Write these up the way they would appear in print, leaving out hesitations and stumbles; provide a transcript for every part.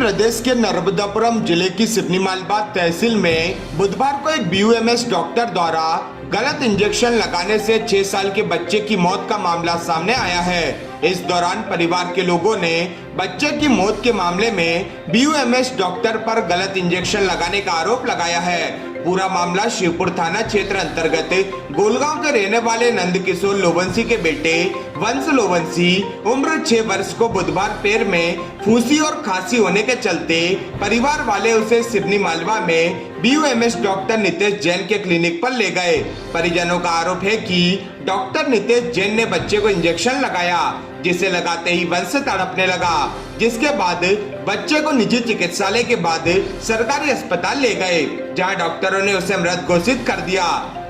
प्रदेश के नर्मदापुरम जिले की सिवनी मालवा तहसील में बुधवार को एक बीयूएमएस डॉक्टर द्वारा गलत इंजेक्शन लगाने से 6 साल के बच्चे की मौत का मामला सामने आया है। इस दौरान परिवार के लोगों ने बच्चे की मौत के मामले में बीयूएमएस डॉक्टर पर गलत इंजेक्शन लगाने का आरोप लगाया है। पूरा मामला शिवपुर थाना क्षेत्र अंतर्गत गोलगांव के रहने वाले नंदकिशोर लोवंसी के बेटे वंश लोवंसी उम्र 6 वर्ष को बुधवार पैर में फूंसी और खांसी होने के चलते परिवार वाले उसे सिवनी मालवा में बीयूएमएस डॉक्टर नितेश जैन के क्लिनिक पर ले गए। परिजनों का आरोप है कि डॉक्टर नितेश जैन ने बच्चे को इंजेक्शन लगाया, जिसे लगाते ही वंश तड़पने लगा, जिसके बाद बच्चे को निजी चिकित्सालय के बाद सरकारी अस्पताल ले गए, जहां डॉक्टरों ने उसे मृत घोषित कर दिया।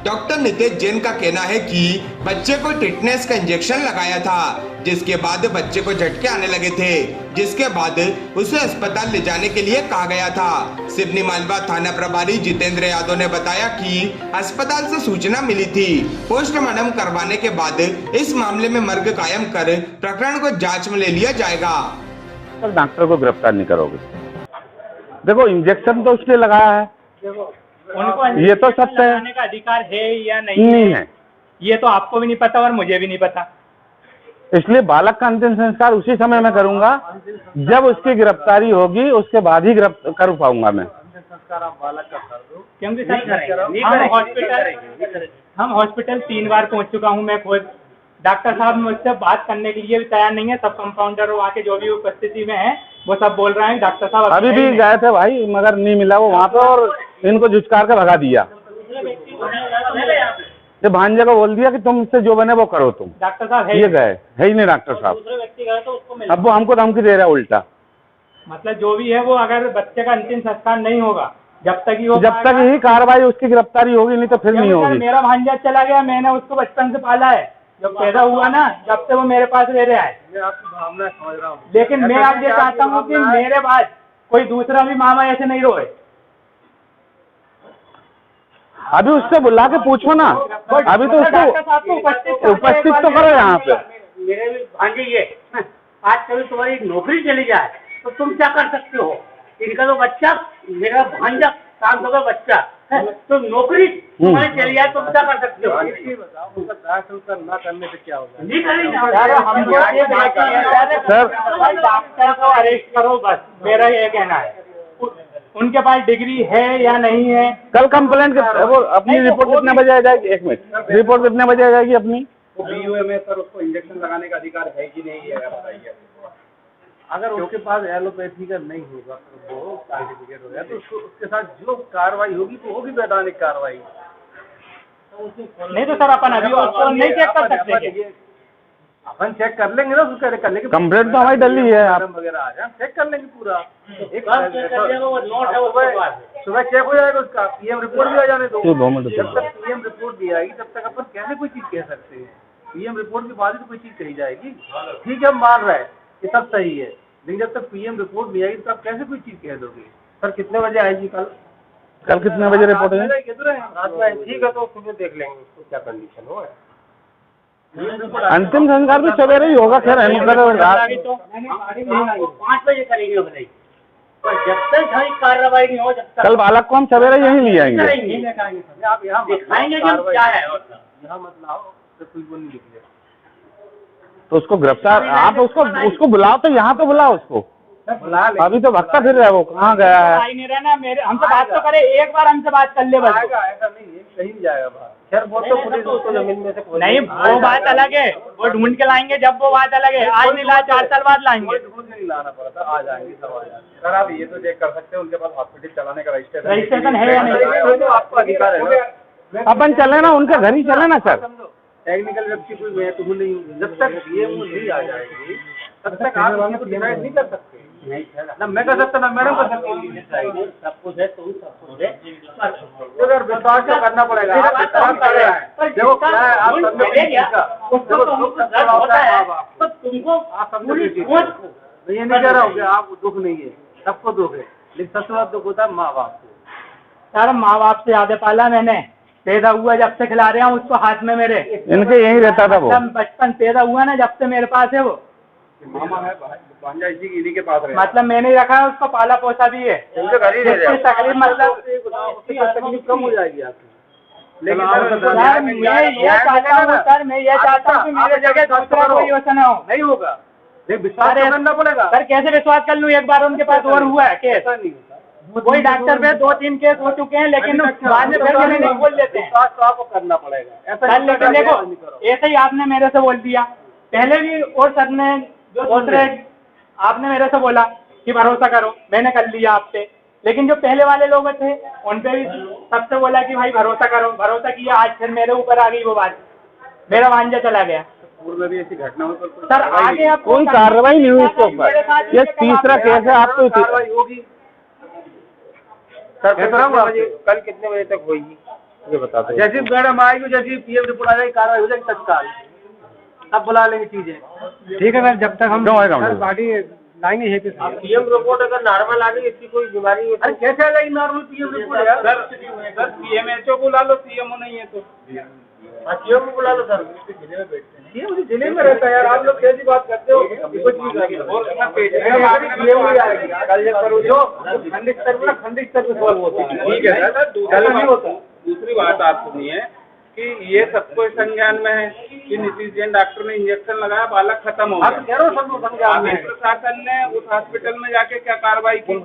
डॉक्टर नितेश जैन का कहना है कि बच्चे को टिटनेस का इंजेक्शन लगाया था, जिसके बाद बच्चे को झटके आने लगे थे, जिसके बाद उसे अस्पताल ले जाने के लिए कहा गया था। सिवनी मालवा थाना प्रभारी जितेंद्र यादव ने बताया कि अस्पताल से सूचना मिली थी। पोस्टमार्टम करवाने के बाद इस मामले में मर्ग कायम कर प्रकरण को जांच में ले लिया जाएगा। सर, डॉक्टर को गिरफ्तार नहीं करोगे? देखो, इंजेक्शन तो उसने लगाया है, उनको ये तो सत्य है। लगाने का अधिकार है या नहीं है, ये तो आपको भी नहीं पता और मुझे भी नहीं पता। इसलिए बालक का अंतिम संस्कार उसी समय में करूंगा जब उसकी गिरफ्तारी होगी, उसके बाद ही कर पाऊंगा मैं। संस्कार आप बालक का कर दो, क्योंकि हम हॉस्पिटल 3 बार पहुंच चुका हूं। मैं खुद डॉक्टर साहब मुझसे बात करने के लिए भी तैयार नहीं है। सब कंपाउंडर और वहाँ के जो भी उपस्थिति में है वो सब बोल रहे हैं डॉक्टर साहब अभी भी गए थे भाई, मगर नहीं मिला वो वहाँ पे और इनको झुझकार के भगा दिया। ये भांजे को बोल दिया कि तुमसे जो बने वो करो तुम। डॉक्टर साहब ये गए है ही नहीं डॉक्टर साहब। दूसरे व्यक्ति गए तो उसको मिला। अब वो हमको धमकी दे रहा है उल्टा। मतलब जो भी है वो अगर बच्चे का अंतिम संस्कार नहीं होगा जब तक ही कार्रवाई उसकी गिरफ्तारी होगी, नहीं तो फिर नहीं होगी। मेरा भांजा चला गया, मैंने उसको बचपन से पाला है, जब पैदा हुआ ना जब से वो मेरे पास रह रहा है। मैं आपकी भावना समझ रहा हूँ, लेकिन मैं आप ये चाहता हूँ कि मेरे बाद कोई दूसरा भी मामा ऐसे नहीं रोए। अभी उससे बुला के पूछो ना, अभी तो उसको उपस्थित तो करो यहाँ पे। मेरे भी भांजे ये आज कभी तुम्हारी नौकरी चली जाए तो तुम क्या कर सकते हो? इनका तो बच्चा, मेरा भांजा काम का बच्चा तो नौकरी तुम्हारी चली जाए तुम क्या कर सकते हो? उनका दाह संस्कार ना करने से क्या होगा? नहीं करेंगे सर, डॉक्टर को अरेस्ट करो बस, मेरा ये कहना है। उनके पास डिग्री है या नहीं है? कल कंप्लेंट वो अपनी रिपोर्ट कितने बजे आ जाएगी? 1 मिनट, रिपोर्ट कितने बजे आ जाएगी अपनी? वो बीयूएमएस पर उसको इंजेक्शन लगाने का अधिकार है कि नहीं है बताइए। अगर उसके पास एलोपैथी का नहीं होगा तो वो सर्टिफिकेट हो गया तो उसके साथ जो कार्रवाई होगी तो होगी वैधानिक कार्रवाई। नहीं तो सर अपन अभी उसको नहीं चेक कर सकते। अपन चेक कर लेंगे ना, उसका करने की कंप्लेंट तो हमारी डली है, आप वगैरह आ जाए चेक कर लेंगे पूरा। नोट सुबह चेक हो जाएगा उसका, पीएम रिपोर्ट भी आ जाने दो। है। जब तक पीएम रिपोर्ट भी आएगी तब तक अपन कैसे कोई चीज कह सकते हैं? पीएम रिपोर्ट के बाद ही तो कोई चीज कही जाएगी। ठीक है, हम मान रहे हैं ये सब सही है, लेकिन जब तक पीएम रिपोर्ट नहीं आएगी तो आप कैसे कोई चीज कह दोगे? सर कितने बजे आएगी कल? कल कितने बजे रिपोर्ट है? रात में। ठीक है, तो सुबह देख लेंगे उसको क्या कंडीशन हो। अंतिम संस्कार भी सवेरे ही होगा। खैर रात 5 बजे करेंगे बताइए, पर जब तक सारी कार्रवाई नहीं हो जब तक कल बालक को हम सवेरे यहीं ले आएंगे। आप यहाँ दिखाएंगे कि हम क्या है। यहाँ मत लाओ तो कोई वो नहीं निकले। तो उसको गिरफ्तार, आप उसको बुलाओ, तो यहाँ तो बुलाओ उसको। अभी तो भक्ता फिर रहा है, वो कहाँ गया है? नहीं रहना, मेरे हमसे बात तो करे, एक बार हमसे बात कर ले बस। ऐसा नहीं है, कहीं नहीं जाएगा बाहर। खैर वो तो पुलिस उसको जमीन में से नहीं, वो बात अलग है, वो ढूंढ के लाएंगे जब वो बात अलग है। आज नहीं लाया, 4 साल बाद लाएंगे। ढूंढ के नहीं लाना पड़ता, आ जाएंगे सब आ जाएंगे। सर आप ये तो चेक कर सकते हैं उनके पास हॉस्पिटल चलाने का रजिस्ट्रेशन है या नहीं? तो आपको अधिकार है। अपन चले ना, उनके घर ही चले ना सर। टेक्निकल व्यक्ति कोई मैं तो नहीं हूँ, जब तक पीएम नहीं आ जाएगी तब तक आप उसको डिसाइड नहीं कर सकते। ना मैं कर सकता, ना मैडम कर सकती। सब कुछ है, तुम सब कुछ है, अगर विश्वास तो करना पड़ेगा। आप इतना कर रहे हैं, देखो क्या है, आप तुमको आप समझो, ये नहीं कह रहा हूँ कि आप दुख नहीं है, सबको दुख है, लेकिन सबसे बड़ा दुख होता है माँ बाप को। सर माँ बाप से ज्यादा पाला मैंने, पैदा हुआ जब से खिला रहा हूँ उसको हाथ में मेरे। इनके यहीं रहता था वो, बचपन पैदा हुआ ना जब से मेरे पास है वो। मामा है भाई। भांजा इसी इन्हीं के पास रहे, मतलब मैंने रखा है, उसको पाला पोसा भी है। उनके घर ही रह रहे उसकी तकलीफ मतलब उसकी तकलीफ कम हो जाएगी आपकी। लेकिन सर, मैं ये चाहता हूँ सर, मैं ये चाहता हूँ कि मेरे जगह दूसरा कोई वैसा ना हो। नहीं होगा, नहीं विश्वास सर, करना पड़ेगा। सर कैसे विश्वास कर लूँ? एक बार उनके पास और हुआ है केस, ऐसा नहीं होता, कोई डॉक्टर पे 2-3 केस हो चुके हैं, लेकिन बाद में फिर मैंने नहीं बोल देते हैं। विश्वास तो आपको करना पड़ेगा। ऐसा सर नहीं लेकिन करना, देखो, नहीं करो। ऐसे ही आपने मेरे से बोल दिया पहले भी, और सर ने दूसरे आपने मेरे से बोला कि भरोसा करो, मैंने कर लिया आप पे। लेकिन जो पहले वाले लोग थे उन पे भी सबसे बोला कि भाई भरोसा करो, भरोसा किया, आज फिर मेरे ऊपर आ गई वो बात, मेरा भांजा चला गया। पूर्व में भी ऐसी घटना हुई, पर सर आगे आप कोई कार्रवाई नहीं हुई इसके ऊपर। ये तीसरा केस है, आपको कार्रवाई होगी। सर कल कितने बजे तक होगी ये बता दो। जैसी मैडम आएगी, जैसी पीएम रिपोर्ट आ जाएगी, कार्रवाई हो जाएगी तत्काल। अब बुला लेंगे चीजें। ठीक है सर, जब तक हम गाड़ी लाएंगे है पीएम रिपोर्ट अगर नॉर्मल आ गई, इसकी कोई बीमारी हो, अरे कैसे आ जाएगी नॉर्मल पीएम रिपोर्ट यार? सर पीएमएचओ बुला लो, सीएमओ नहीं है तो पीएम को बुला लो सर। पीएम जिले में रहता है यार, आप लोग कैसी बात करते हो? कुछ भी कर खंडित स्तर पर, खंडित स्तर पर सॉल्व होता है। ठीक है सर। नहीं होता। दूसरी बात आप सुनिए कि ये सबको संज्ञान में है कि नीतीश जैन डॉक्टर ने इंजेक्शन लगाया, बालक खत्म हो आप गया। कह रहे हो सबको संज्ञान में। प्रशासन ने उस हॉस्पिटल में जाके क्या कार्रवाई की?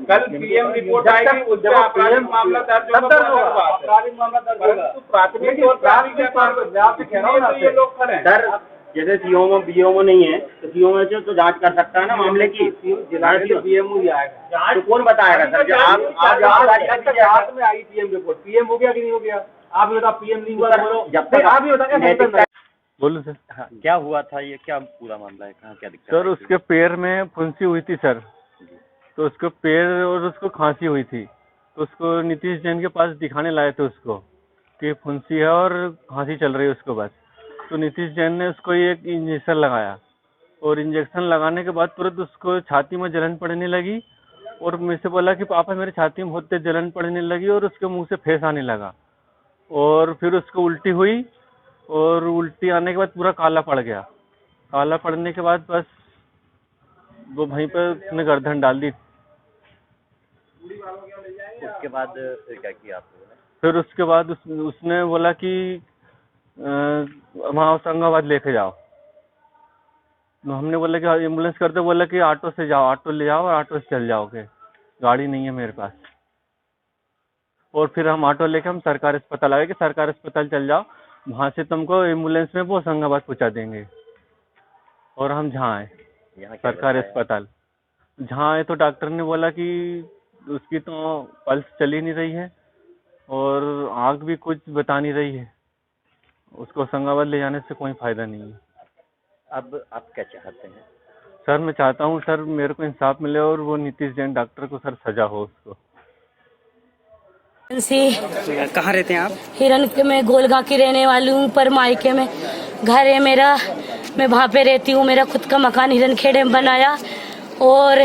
कल पीएम रिपोर्ट आएगी, उस पर आपराधिक मामला दर्ज होगा। आपराधिक मामला दर्ज होगा। परंतु प्राथमिक और प्राथमिक ये लोग खड़े हैं। सर जैसे सीओमओ बीओमओ नहीं है तो सीओमओ तो जांच कर सकता है ना मामले की। जिला पीएमओ ही आएगा, तो कौन बताएगा सर? आप में आई पीएम रिपोर्ट, पीएम हो गया कि नहीं हो गया? आप भी बता, पीएम नहीं हुआ बोलो। जब तक आप ही बता, बोलो सर। हाँ, क्या हुआ था ये, क्या पूरा मामला है, कहाँ क्या दिक्कत सर आई थी? उसके पैर में फुंसी हुई थी सर, तो उसको पैर और उसको खांसी हुई थी, तो उसको नीतीश जैन के पास दिखाने लाए थे उसको कि फुंसी है और खांसी चल रही है उसको बस। तो नीतीश जैन ने उसको एक इंजेक्शन लगाया, और इंजेक्शन लगाने के बाद तुरंत उसको छाती में जलन पड़ने लगी, और मुझे से बोला कि पापा मेरे छाती में बहुत तेज जलन पड़ने लगी, और उसके मुंह से फेस आने लगा, और फिर उसको उल्टी हुई, और उल्टी आने के बाद पूरा काला पड़ गया। काला पड़ने के बाद बस वो वहीं पर उसने गर्दन डाल दी। उसके बाद फिर क्या किया आपने? फिर उसके बाद उसने बोला कि वहाँ होशंगाबाद लेके जाओ। तो हमने बोला कि एम्बुलेंस करते, बोला कि ऑटो से जाओ, ऑटो ले जाओ और ऑटो से चल जाओगे, गाड़ी नहीं है मेरे पास। और फिर हम ऑटो लेके हम सरकारी अस्पताल आए कि सरकारी अस्पताल चल जाओ, वहाँ से तुमको एम्बुलेंस में वो होशंगाबाद पहुँचा देंगे। और हम जहाँ आए यहाँ क्या सरकारी बताया? अस्पताल, जहाँ आए तो डॉक्टर ने बोला कि उसकी तो पल्स चल ही नहीं रही है, और आँख भी कुछ बता नहीं रही है, उसको होशंगाबाद ले जाने से कोई फ़ायदा नहीं है। अब आप क्या चाहते हैं? सर मैं चाहता हूँ सर मेरे को इंसाफ मिले, और वो नीतीश जैन डॉक्टर को सर सजा हो उसको। कहाँ रहते हैं आप? हिरन के मैं गोलगा की रहने वाली हूँ, पर मायके में घर है मेरा, मैं वहाँ पे रहती हूँ। मेरा खुद का मकान हिरन खेड़े में बनाया, और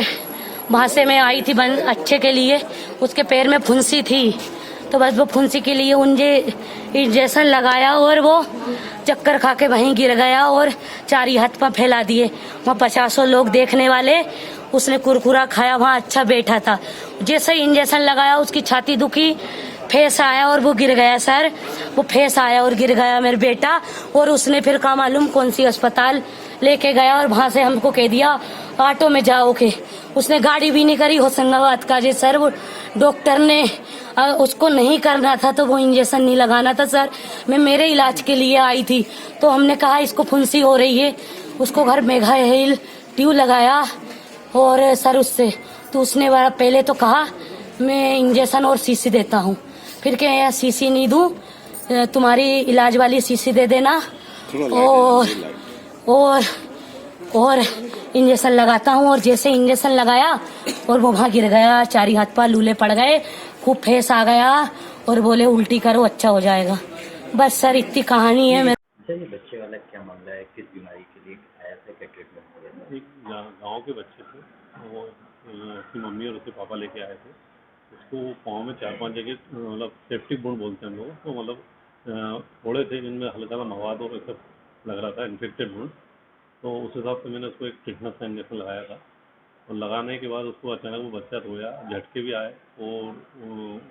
वहाँ से मैं आई थी अच्छे के लिए। उसके पैर में फुंसी थी, तो बस वो फुंसी के लिए इंजेक्शन लगाया, और वो चक्कर खा के वहीं गिर गया, और चारी हाथ पाँव फैला दिए। वहाँ 50 लोग देखने वाले, उसने कुरकुरा खाया, वहाँ अच्छा बैठा था। जैसे ही इंजेक्शन लगाया उसकी छाती दुखी, फेस आया और वो गिर गया सर। वो फेस आया और गिर गया मेरा बेटा, और उसने फिर का मालूम कौन सी अस्पताल लेके गया, और वहाँ से हमको कह दिया ऑटो में जाओगे। उसने गाड़ी भी नहीं करी होशंगाबाद का। जी सर, वो डॉक्टर ने उसको नहीं करना था, तो वो इंजेक्शन नहीं लगाना था सर। मैं मेरे इलाज के लिए आई थी, तो हमने कहा इसको फुंसी हो रही है, उसको घर मेघा हिल ट्यूब लगाया, और सर उससे तो उसने पहले तो कहा मैं इंजेक्शन और शीशी देता हूँ, फिर क्या यार शीशी नहीं दूँ, तुम्हारी इलाज वाली शीशी दे देना, और इंजेक्शन लगाता हूँ। और जैसे इंजेक्शन लगाया और वो वहाँ गिर गया, चारी हाथ पाँव लूले पड़ गए, खूब फेस आ गया, और बोले उल्टी करो अच्छा हो जाएगा। बस सर इतनी कहानी है। अच्छा, ये बच्चे वाला क्या मामला है, किस बीमारी के लिए आया था, क्या ट्रीटमेंट हो? एक गांव के बच्चे थे, वो उसकी मम्मी और उसके पापा लेके आए थे। उसको पाँव में 4-5 जगह मतलब सेप्टिक वुंड बोलते हैं हम लोग, तो मतलब फोड़े थे जिनमें हल्का सा मवाद और सब लग रहा था, इन्फेक्टेड वुंड। तो उस हिसाब से मैंने उसको एक टिटनस का इंजेक्शन लगाया था और लगाने के बाद उसको अचानक वो बच्चा रोया, झटके भी आए और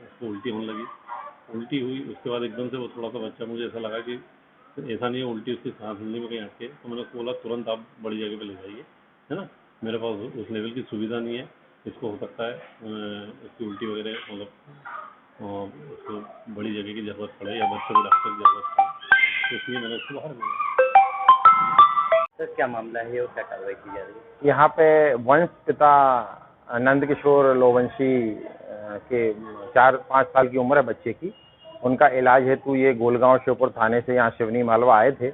उसको उल्टी होने लगी। उल्टी हुई उसके बाद एकदम से वो थोड़ा सा बच्चा, मुझे ऐसा लगा कि ऐसा नहीं है उल्टी उसकी सांस लेने में कहीं अटके, तो मैंने उसको बोला तुरंत आप बड़ी जगह पे ले जाइए, है ना, मेरे पास उस लेवल की सुविधा नहीं है, इसको हो सकता है इसकी उल्टी वगैरह मतलब उसको बड़ी जगह की ज़रूरत पड़े या बच्चे को डॉक्टर की ज़रूरत पड़े, तो इसलिए मैंने उसको बाहर भेजा। सर क्या मामला है और क्या कार्रवाई की जा रही है? यहाँ पे वंश पिता नंद किशोर लोवंशी के 4-5 साल की उम्र है बच्चे की। उनका इलाज हेतु ये गोलगांव श्योपुर थाने से यहाँ शिवनी मालवा आए थे।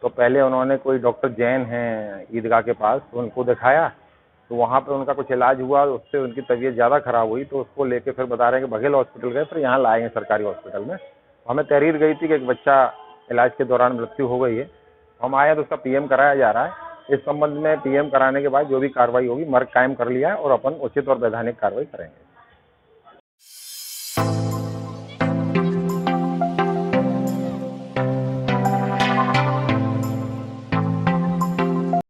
तो पहले उन्होंने कोई डॉक्टर जैन हैं ईदगाह के पास, तो उनको दिखाया, तो वहाँ पे उनका कुछ इलाज हुआ, उससे उनकी तबीयत ज़्यादा खराब हुई, तो उसको लेके फिर बता रहे हैं कि बघेल हॉस्पिटल गए, फिर यहाँ लाए हैं सरकारी हॉस्पिटल में। हमें तहरीर गई थी कि एक बच्चा इलाज के दौरान मृत्यु हो गई है। हम आए तो उसका पीएम कराया जा रहा है। इस संबंध में पीएम कराने के बाद जो भी कार्रवाई होगी, मर्ग कायम कर लिया है और अपन उचित और वैधानिक कार्रवाई करेंगे।